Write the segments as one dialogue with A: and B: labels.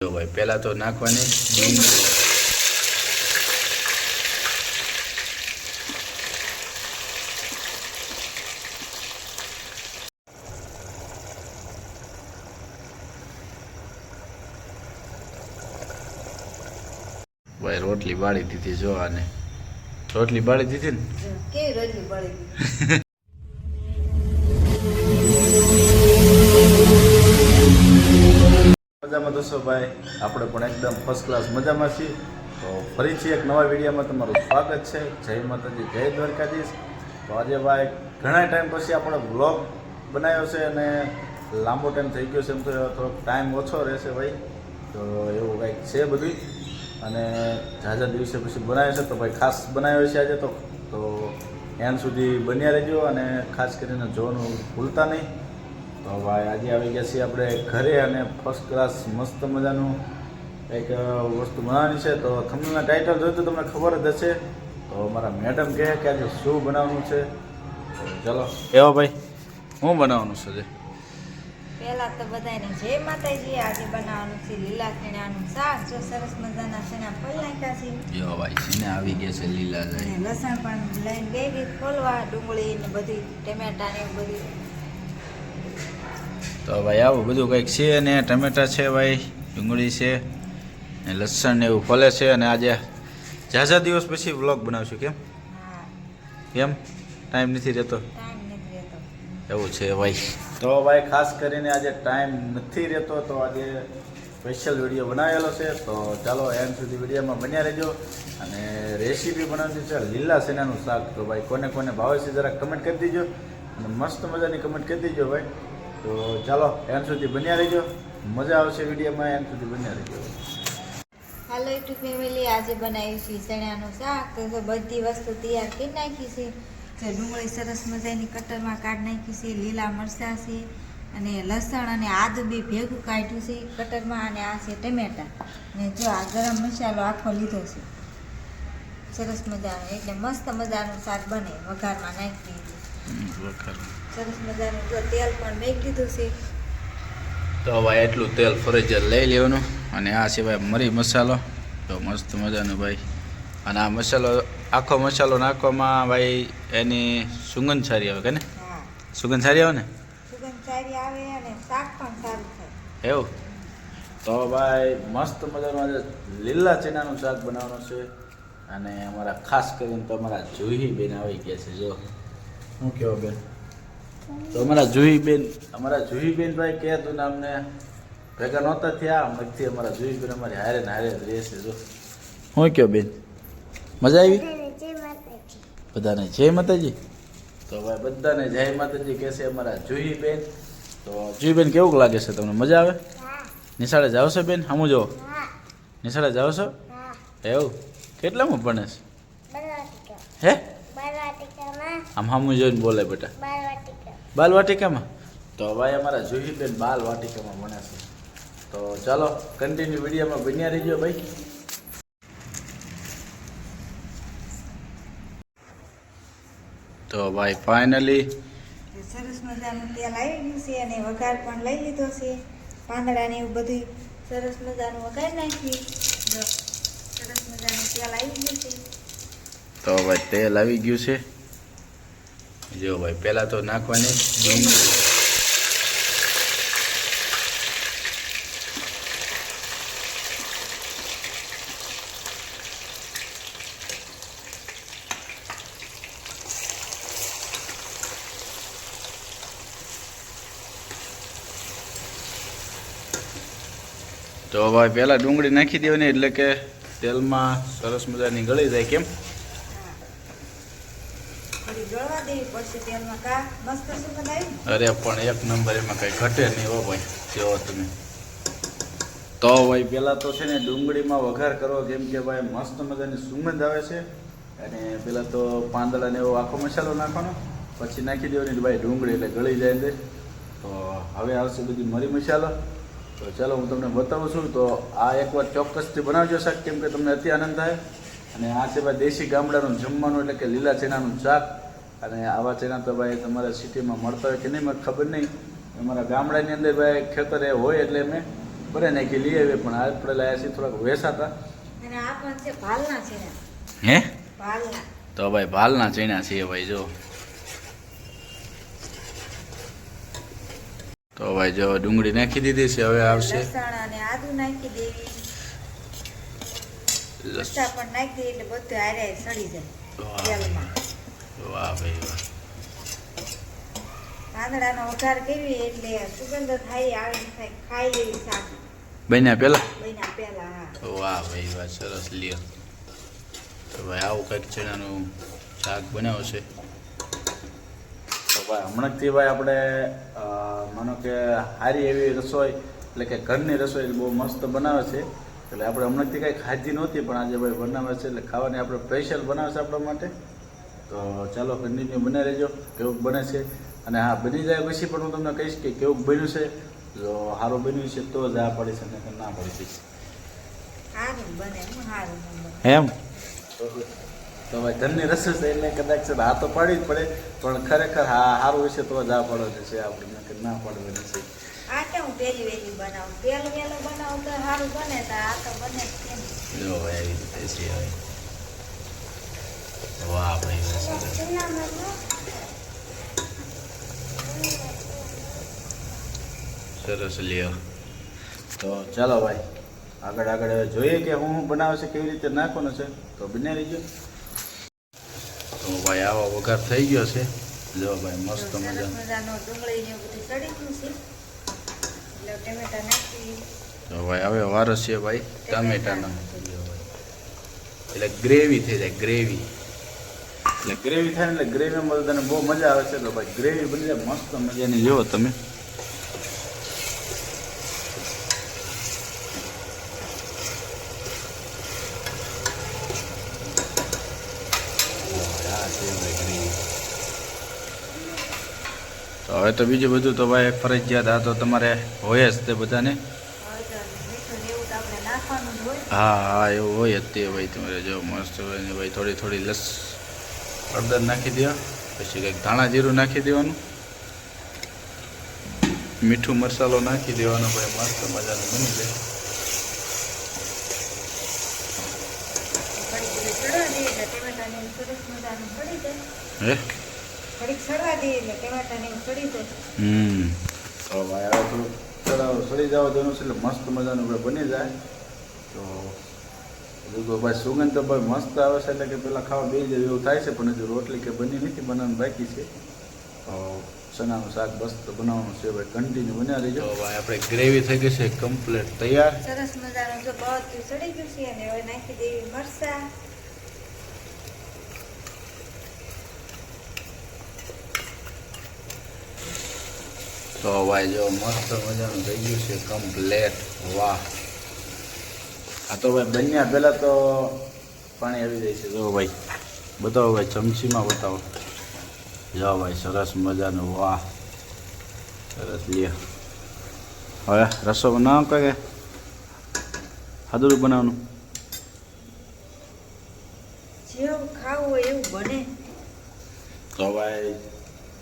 A: જો ભાઈ પહેલાં તો નાખવાની ડુંગળી. ભાઈ રોટલી બાળી દીધી જો આને રોટલી બાળી દીધી ને
B: કેવી રોટલી બળી ગઈ.
A: મજામાં દોસ્તો ભાઈ આપણે પણ એકદમ ફર્સ્ટ ક્લાસ મજામાં છીએ. તો ફરીથી એક નવા વિડીયોમાં તમારું સ્વાગત છે. જય માતાજી, જય દ્વારકાધીશ. તો આજે ભાઈ ઘણા ટાઈમ પછી આપણે વ્લોગ બનાવ્યો છે અને લાંબો ટાઈમ થઈ ગયો છે, એમ તો થોડોક ટાઈમ ઓછો રહેશે ભાઈ. તો એવું કંઈક છે બધું અને ઝાઝા દિવસે પછી બનાવ્યો છે. તો ભાઈ ખાસ બનાવ્યો છે આજે તો એન્ડ સુધી બન્યા રહેજો અને ખાસ કરીને જોવાનું ભૂલતા નહીં. તો ભાઈ આજે આવી ગયા છીએ આપણે ઘરે અને ફર્સ્ટ ક્લાસ મસ્ત મજાનું એક વસ્તુ બનાવવાની છે. તો થંબનેલના ટાઇટલ જોયું તો તમને ખબર જ હશે. તો મારા મેડમ કહે કે આજે શું બનાવવાનું છે. ચલો એવો ભાઈ શું બનાવવાનું છે જે
B: પહેલા તો બધાને જય માતાજી. આજે બનાવવાનું છે લીલા ચણાનું શાક. જો સરસ મજાના ચણા ફોલ નાખ્યા છે.
A: જો ભાઈ સીને આવી ગયા છે લીલા
B: અને
A: જાય.
B: લસણ પણ લઈને ગઈ ફોલવા, ડુંગળી ને બધી ટમેટા ને બધી.
A: તો ભાઈ આવું બધું કંઈક છે ને ટમેટા છે ભાઈ, ડુંગળી છે ને લસણ ને એવું ફલે છે. અને આજે ઝાઝા દિવસ પછી વ્લોગ બનાવશું. કેમ
B: હા,
A: કેમ ટાઈમ નથી રહેતો
B: ટાઈમ નથી રહેતો.
A: એવું છે ભાઈ. તો ભાઈ ખાસ કરીને આજે ટાઈમ નથી રહેતો તો આજે સ્પેશિયલ વિડીયો બનાવેલો છે. તો ચાલો એન્ડ સુધી વિડીયોમાં બન્યા રહેજો. અને રેસીપી બનાવવાની છે લીલા સેનાનું શાક. તો ભાઈ કોને કોને ભાવે છે જરાક કમેન્ટ કરી દીજો અને મસ્ત મજાની કમેન્ટ કરી દીજો ભાઈ. તો ચાલો એન્ડ સુધી બન્યા રહેજો, મજા આવશે વિડીયોમાં. એન્ડ સુધી બન્યા રહેજો.
B: હાલો યુટ્યુબ ફેમિલી, આજે બનાવ્યું છે ચણાનું શાક. તો બધી વસ્તુ તૈયાર કરી નાખી છે. જે ડુંગળી સરસ મજાની કટરમાં કાઢી નાખી છે, લીલા મરચાં છે અને લસણ અને આદુ બી ભેગું કાઢ્યું છે કટરમાં. અને આ છે ટમેટા ને જો આ ગરમ મસાલો આખો લીધો છે. સરસ મજાનું એટલે મસ્ત મજાનું શાક બને. વઘારમાં નાખી દીધું સરસ મજાનું. જો તેલ પણ મેકી દીધું છે.
A: તો ભાઈ એટલું તેલ ફરજિયાત લઈ લેવાનું. અને આ સિવાય મરી મસાલો તો મસ્ત મજાનો ભાઈ. અને આ મસાલો આખો મસાલો નાખવામાં ભાઈ એની સુગંધ સારી આવે કે ને?
B: હા,
A: સુગંધ સારી આવે ને?
B: સુગંધ સારી આવે અને શાક પણ સારું થાય.
A: એવું તો ભાઈ મસ્ત મજાનું આજે લીલા ચણાનું શાક બનાવવાનું છે. અને અમારા ખાસ કરીને તો અમારા જુહી બેન આવી ગયા છે. જો શું કહેવો બેન? તો અમારા જુહી બેન ભાઈ કહે તું ને અમને ભેગા નહોતા થયા મગથી અમારા જુહી બેન અમારી હારે ને હારે જ રહેશે. જો શું કહો બેન, મજા આવી? બધાને જય માતાજી. તો ભાઈ બધાને જય માતાજી કહે છે અમારા જુહી બેન. તો જુહી બેન કેવું લાગે છે તમને? મજા આવે? નિશાળે જાઓ છો બેન? સામું જો નિશાળે જાઓ છો? એવું કેટલામાં ભણે છે? હે આમ સામું જોઈને બોલે બેટા. બાલવાટિકામાં. તો ભાઈ અમારા જુહી બેન બાલવાટિકામાં ભણે છે. તો ચાલો કન્ટિન્યુ વિડીયોમાં બન્યા રહીજો ભાઈ. તો ભાઈ ફાઇનલી
B: સરસ મજાનું તેલ આવી ગયું છે અને વઘાર પણ લઈ લીધો છે. પાંદડા ને એવું બધું સરસ મજાનું વઘાર નાખી. જો સરસ મજાનું તેલ આવી ગયું છે.
A: તો ભાઈ તેલ આવી ગયું છે. જો ભાઈ પહેલાં તો નાખવાની ડુંગળી. તો ભાઈ પહેલાં ડુંગળી નાખી દેવાની એટલે કે તેલમાં સરસ મજાની ગળી જાય. કેમ
B: થોડી ગળવા દેવી પડશે તેલમાં. કા મસ્ત સુગંધ આવી.
A: અરે પણ એક નંબર, એમાં કંઈ ઘટે નહીં હો ભાઈ. જેવો તમે તો ભાઈ પહેલાં તો છે ને ડુંગળીમાં વઘાર કરો, કેમ કે ભાઈ મસ્ત મજાની સુગંધ આવે છે. અને પહેલાં તો પાંદડા ને એવો આખો મસાલો નાખવાનો, પછી નાખી દેવાની ભાઈ ડુંગળી એટલે ગળી જાય અંદર. તો હવે આવશે બધી મરી મસાલો. તો ચાલો હું તમને બતાવું છું. તો આ એકવાર ચોક્કસથી બનાવજો શાક, કેમ કે તમને અતિ આનંદ થાય. અને આ છે ભાઈ દેશી ગામડાનું જમવાનું એટલે કે લીલા ચણાનું શાક. અને આવા ચણા તો ભાઈ તમારા સિટીમાં મળતા હોય કે નહીં મને ખબર નહીં. અમારા ગામડાની અંદર ભાઈ ખેતર એ હોય એટલે અમે બને નાખી લઈ આવીએ, પણ આપણે લાયા છીએ થોડાક વેસાતા.
B: અને આ પણ છે ભાલના છે ને,
A: હે
B: ભાલના.
A: તો ભાઈ ભાલના ચણા છે ભાઈ જો. તો ભાઈ જો ડુંગળી નાખી દીધી છે, હવે આવશે
B: લસણ અને આદુ નાખી દેવી, મરચાં પણ નાખી દે એટલે બધું હારે સડી જાય તેલમાં.
A: વાહ ભાઈ વાહ.
B: કાંદડાનો વઘાર કરવી એટલે સુગંધ થાય આવે થાય ખાઈ લેવી શાક
A: બન્યા પેલા.
B: બન્યા પહેલા. હા,
A: વાહ ભાઈ વાહ, સરસ લ્યો. તો ભાઈ આવું કંઈક ચણાનું શાક બનાવો છે. તો ભાઈ હમણાંથી ભાઈ આપણે માનો કે સારી એવી રસોઈ એટલે કે ઘરની રસોઈ બહુ મસ્ત બનાવે છે. એટલે આપણે હમણાંથી કંઈ ખાધી નહોતી, પણ આજે ભાઈ બનાવે છે એટલે ખાવાની આપણે સ્પેશિયલ બનાવે છે આપણા માટે. તો ચાલો કન્ટિન્યુ બનાવી રહેજો કેવું બને છે. અને હા, બની જાય પછી પણ હું તમને કહીશ કે કેવું બન્યું છે. જો સારું બન્યું છે તો જ આ પડી છે, નહીંતર ના પડી છે.
B: સારું બને, સારું બને.
A: એમ તો ભાઈ ઘરની રસોઈ છે એટલે કદાચ છે હા તો પાડવી જ પડે, પણ ખરેખર હા સારું હશે તો જ આ પડે છે આપણે, નહીંતર ના પાડવાની છે.
B: આ કે હું પહેલી વહેલી બનાવું, પહેલું વહેલું બનાવું તો સારું બને, તો આ તો બને જ કેમ.
A: જો ભાઈ આવી રીતે છે હવે. વાહ ભાઈ વાહ, સરસ. સરસ લ્યો. તો ચાલો ભાઈ આગળ આગળ હવે જોઈએ કે હું બનાવે છે, કેવી રીતે નાખવાનું છે. તો બનાવી લેજો. તો ભાઈ આવો વઘાર થઈ ગયો છે. જો ભાઈ મસ્ત
B: સરસ
A: મજા.
B: મજાનો ડુંગળી ને બધું સડી ગયું છે એટલે ટમેટા નાખી.
A: તો ભાઈ હવે વારસ છે ભાઈ ટામેટાનો. એટલે ગ્રેવી થઈ જાય, ગ્રેવી. એટલે ગ્રેવી થાય ને એટલે ગ્રેવીમાં તને બહુ મજા આવે છે. તો ભાઈ ગ્રેવી બની જાય મસ્ત મજાની. જુઓ તમે. તો હવે તો બીજું બધું તો ભાઈ ફરજિયાત આ તો તમારે હોય જ તે બધાને.
B: હવે તો મીઠું ને એવું તો આપણે નાખવાનું જ હોય.
A: હા હા, એવું હોય જ તે ભાઈ. તમારે જો મસ્ત હોય ને ભાઈ, થોડી થોડી હળદર નાખી દેવા, પછી કંઈક ધાણા જીરું નાખી દેવાનું, મીઠું મસાલો નાખી દેવાનો ભાઈ, મસ્ત મજાનું બની જાય.
B: ઘડીક બધું ચડવા દઈએ એટલે ટમેટાને સરસ મજાનું સડી જાય.
A: હે
B: ઘડીક સડવા દઈએ એટલે ટમેટાને એવું સડી જાય.
A: તો ભાઈ હવે થોડું સડી જવા દેવાનું છે એટલે મસ્ત મજાનું ભાઈ બની જાય. તો હજુ તો ભાઈ સુગંધ તો ભાઈ મસ્ત આવે છે, એટલે કે પેલા ખાવા બે જાય એવું થાય છે, પણ હજુ રોટલી કે બની નથી, બનાવવાનું બાકી છે. તો ચણાનું શાક મસ્ત બનાવવાનું છે ભાઈ, કન્ટિન્યુ બનાવી લેજો. તો ભાઈ આપણે ગ્રેવી થઈ ગઈ છે કમ્પ્લીટ તૈયાર.
B: સરસ મજાનું જો બધું સડી ગયું છે અને હવે નાખી દેવી મરચાં.
A: તો ભાઈ જો મસ્ત મજાનું થઈ ગયું છે કમ્પ્લેટ. વાહ. આ તો ભાઈ બન્યા પહેલાં તો પાણી આવી જાય છે. જો ભાઈ બતાવો ભાઈ, ચમચીમાં બતાવો. જો ભાઈ સરસ મજાનું. વાહ સરસ. લ્યો હવે રસો બનાવો કે હાદુરું બનાવવાનું.
B: જેવું ખાવું હોય એવું બને.
A: તો ભાઈ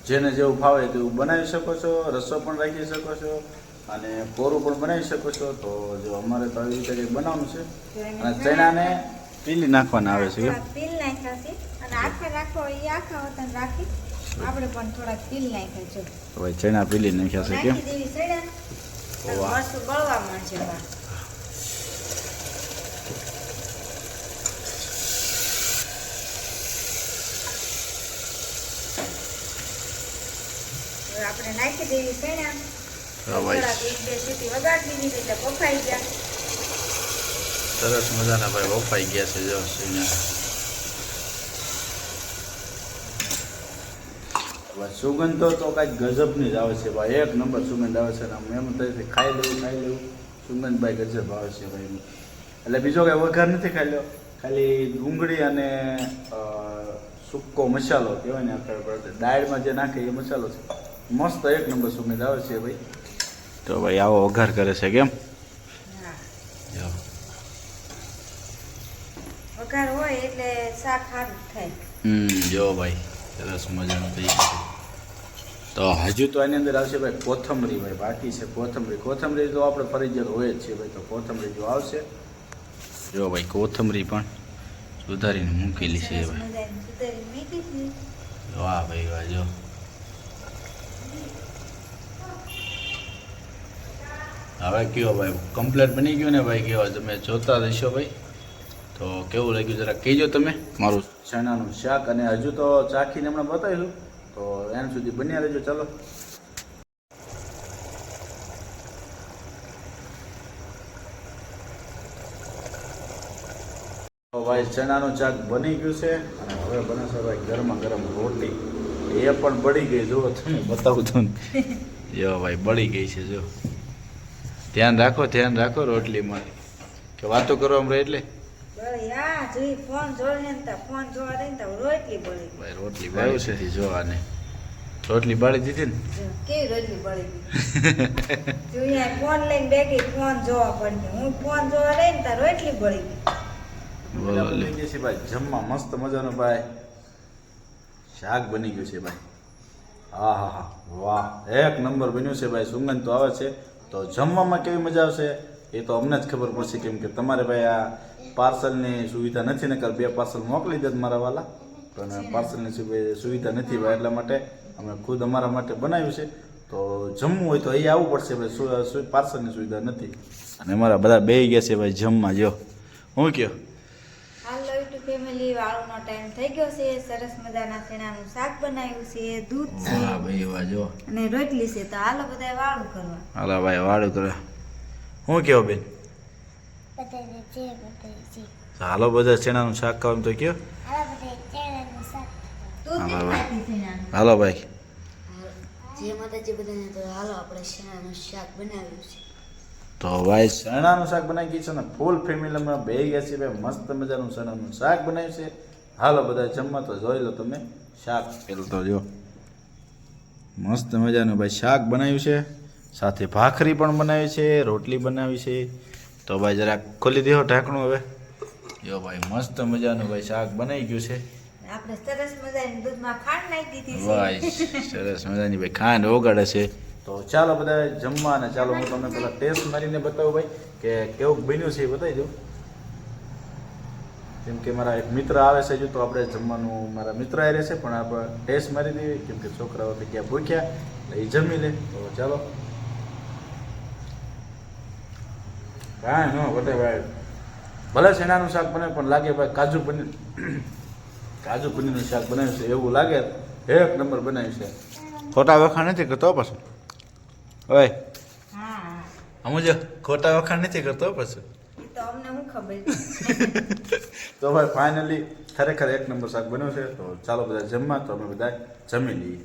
A: જેને જેવું ફાવે તેવું બનાવી શકો છો. રસો પણ રાખી શકો છો અને કોરું પણ બનાવી શકો છો. તો જો અમારે તો આવી રીતે કંઈક બનાવવાનું છે. અને ચણાને પીલી નાખવાના આવે છે.
B: થોડાક તિલ નાખ્યા છે અને આખા રાખો એ આખા વતન રાખી આપણે પણ થોડાક તિલ નાખ્યા છે.
A: તો ભાઈ ચણા પીલી નાખ્યા છે. કેમ?
B: નાખી દેવી સડ્યા મરચું બળવા માંડશે. બા આપણે નાખી દેવી સણ્યા. થોડાક એક બે સીટી વગાડી દીધી એટલે બફાઈ ગયા.
A: સરસ મજાના ભાઈ બફાઈ ગયા છે. જો સીણા સુગંધ તો કાંઈક ગજબની જ આવે છે ભાઈ, એક નંબર સુગંધ આવે છે. આમ એમ થાય ખાઈ લેવું સુગંધ ભાઈ ગજબ આવે છે ભાઈ. એટલે બીજો કાંઈ વઘાર નથી ખાઈ લો, ખાલી ડુંગળી અને સૂકો મસાલો કહેવાય ને, આપણે દાળમાં જે નાખે એ મસાલો છે. મસ્ત એક નંબર સુગંધ આવે છે ભાઈ. તો ભાઈ આવો વઘાર કરે છે. કેમ?
B: હા, વઘાર હોય એટલે શાક સારું થાય.
A: જો ભાઈ સરસ મજાનું થઈ ગયું. તો હજુ તો આની અંદર આવશે ભાઈ કોથમરી ભાઈ બાકી છે કોથમરી તો આપણે ફરજિયાત હોય જ છે ભાઈ તો કોથમરી જો આવશે જો ભાઈ કોથમરી પણ સુધારીને મૂકેલી છે
B: સરસ
A: ભાઈ
B: મજાની સુધારી મૂકી છે.
A: વાહ ભાઈ વાહ જો હવે કયો ભાઈ કમ્પ્લેટ બની ગયું ને ભાઈ કેવા તમે જોતા રહેશો ભાઈ તો કેવું લાગ્યું જરા કહેજો તમે મારું ચણાનું શાક અને હજુ તો ચાખીને હમણાં બતાવીશું તો એન સુધી બન્યા રહેજો ચાલો તો ભાઈ ચણાનું શાક બની ગયું છે અને હવે બને છે ભાઈ ગરમા ગરમ રોટી એ પણ બળી ગઈ જુઓ તમે બતાવું તો જો ભાઈ બળી ગઈ છે જો ધ્યાન રાખો રોટલીમાં કે વાતો કરવામાં રહે એટલે
B: બળી, હા, જોઈ ફોન જોડે ને તા ફોન જોવા દે ને તા રોટલી બળી ગઈ.
A: ભાઈ રોટલી બાળી છે જોવાને રોટલી બાળી દીધી ને
B: જો, કેવી રોટલી બળી ગઈ. જોઈએ આ ફોન લઈને બેઠી ફોન જોવા પડતી. હું ફોન જોવા રહી ને તા રોટલી બળી ગઈ.
A: બોલો લે ભાઈ જમવા મસ્ત મજાનું ભાઈ શાક બની ગયું છે ભાઈ હા વાહ એક નંબર બન્યું છે ભાઈ સુગંધ તો આવે છે તો જમવામાં કેવી મજા આવશે એ તો અમને જ ખબર પડશે કેમ કે તમારે ભાઈ આ પાર્સલની સુવિધા નથી નકર 2 પાર્સલ મોકલી દે મારા વાલા પણ પાર્સલની સુવિધા નથી ભાઈ એટલા માટે અમે ખુદ અમારા માટે બનાવ્યું છે તો જમવું હોય તો અહીં આવવું પડશે ભાઈ પાર્સલની સુવિધા નથી અને અમારા બધા બેહી ગયા છે ભાઈ જમવા જો હું કયો
B: હાલો યુટ્યુબ ફેમિલી વાળુનો ટાઈમ થઈ ગયો છે. સરસ મજાના ચણાનું શાક બનાવ્યું છે, દૂધ છે
A: વાહ ભાઈ વાહ જો
B: અને રોટલી છે. તો હાલો બધા વાળું કરવા.
A: હાલા ભાઈ વાળું કરે હું કેવો બેન હાલો બધા ચણાનું શાક ખાવાનું તો કયો
B: દૂધ
A: હા,
B: કેટલું
A: ભાઈ.
B: નાખી ચણાનું?
A: હાલો ભાઈ
B: જે માતાજી બધાને તો હાલો આપણે ચણાનું શાક બનાવ્યું છે.
A: તો ભાઈ ચણાનું શાક બનાવી ગયું છે ને ફૂલ ફેમિલીમાં બે ગયા છે ભાઈ મસ્ત મજાનું ચણાનું શાક બનાવ્યું છે હાલો બધા જમવા તો જોઈ લો તમે શાક પેલું તો જો મસ્ત મજાનું ભાઈ શાક બનાવ્યું છે સાથે ભાખરી પણ બનાવી છે રોટલી બનાવી છે તો ભાઈ જરાક ખોલી દેવો ઢાંકણું હવે જો ભાઈ મસ્ત મજાનું ભાઈ શાક બનાવી ગયું છે
B: આપણે સરસ મજાની દૂધમાં ખાંડ નાખી દીધી છે.
A: ભાઈ સરસ મજાની ભાઈ ખાંડ ઓગાળે છે તો ચાલો બધા જમવા અને ચાલો હું તમને પેલા ટેસ્ટ મારીને બતાવું ભાઈ કે કેવું બન્યું છે એ બતાવી દઉં કેમ કે મારા એક મિત્ર આવે છે હજુ તો આપણે જમવાનું મારા મિત્ર આવી રહેશે પણ આપણે ટેસ્ટ મારી દઈએ કેમ કે છોકરાઓ તો ક્યાં ભૂખ્યા એટલે એ જમી લે તો ચાલો કાંઈ ન બતાવે ભાઈ ભલે શેનાનું શાક બને પણ લાગે ભાઈ કાજુ પનીરનું શાક બનાવ્યું છે એવું લાગે એક નંબર બનાવ્યું છે ખોટા વખાણ નથી કરતો પાછું ઓય
B: હા,
A: સમજો ખોટા વખાણ નથી કરતો પાછું
B: એ તો અમને શું ખબર.
A: તો ભાઈ ફાઇનલી ખરેખર એક નંબર શાક બન્યું છે તો ચાલો બધા જમવા તો અમે બધા જમી લઈએ